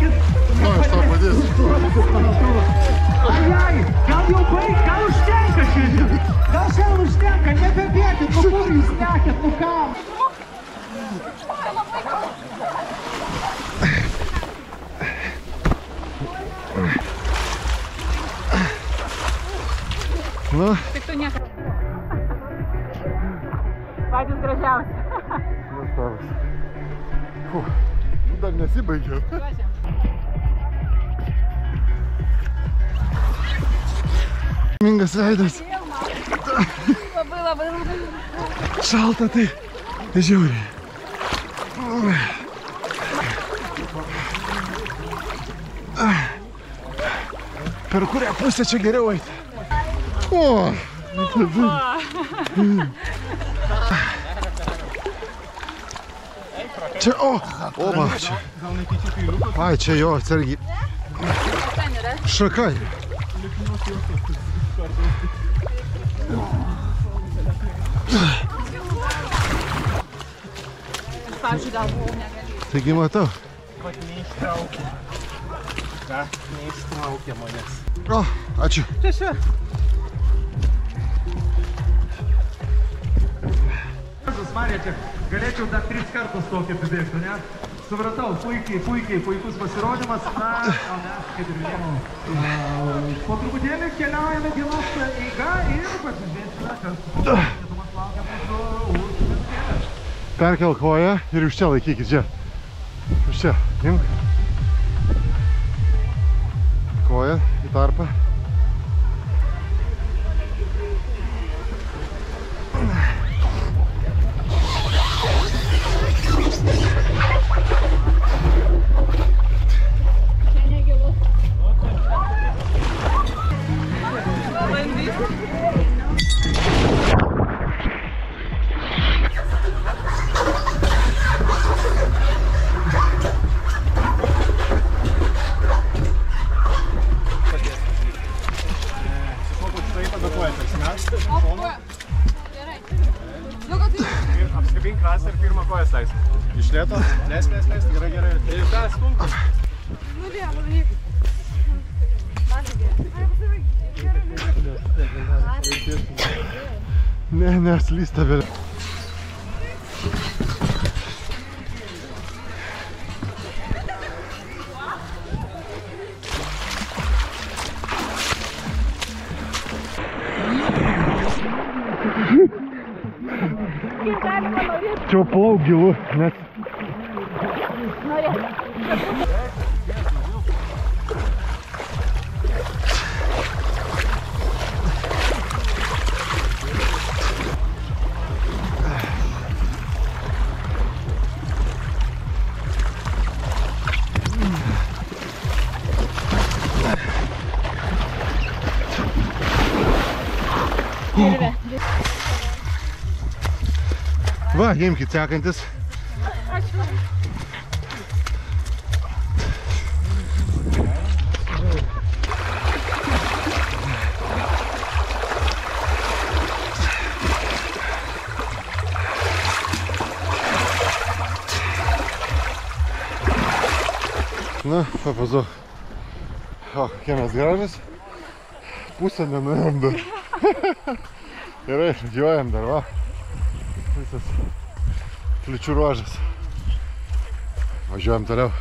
Nu, aš tau padėsiu. Ajai, gal jau baig, gal užtenka šiandien. Gal šiandien užtenka, nebebėkit, nu kur jūs nekėt, nu kam. Nu. Tik tu nieko. Patys gražiausi. Nuostabus. Dar nesibaigė. Mingas veidas. Labai. Šalta tai žiauriai. Per kurią pusę čia geriau eiti? O! Čia, va, čia. Ai, čia jo, atsargiai. Šakai. Pavyzdžiui, gal buvau negalėjau. Taigi matau. Pat neištraukė. Ką? Neištraukė manęs. O, ačiū. Čia. Marija, čia galėčiau dar 3 kartus tokį apibėgti, ne? Supratau, puikus pasirodymas. Na, o mes, kaip ir minėjau, po truputėlį keliaujame dienos eiga ir pasižiūrėsime, kas Lietumas laukia mūsų už minutėlę. Perkelk koją ir iš čia laikykit, čia. Iš čia, imk. Koją į tarpą. Apskabink krasą ir pirmą koją leis. Iš lėto, leis, gerai. Ir ką, stumk? Nu, vėl. Ne, slysta vėl. Čia plauk gilu, nes... Va, imkit sekantis. Ačiū. Na, papazu. O, kokie mes gražus. Pusę nenuėjom dar. Gerai, žygiuojam dar, va. Visas kliučių ruožas. Važiuojam toliau.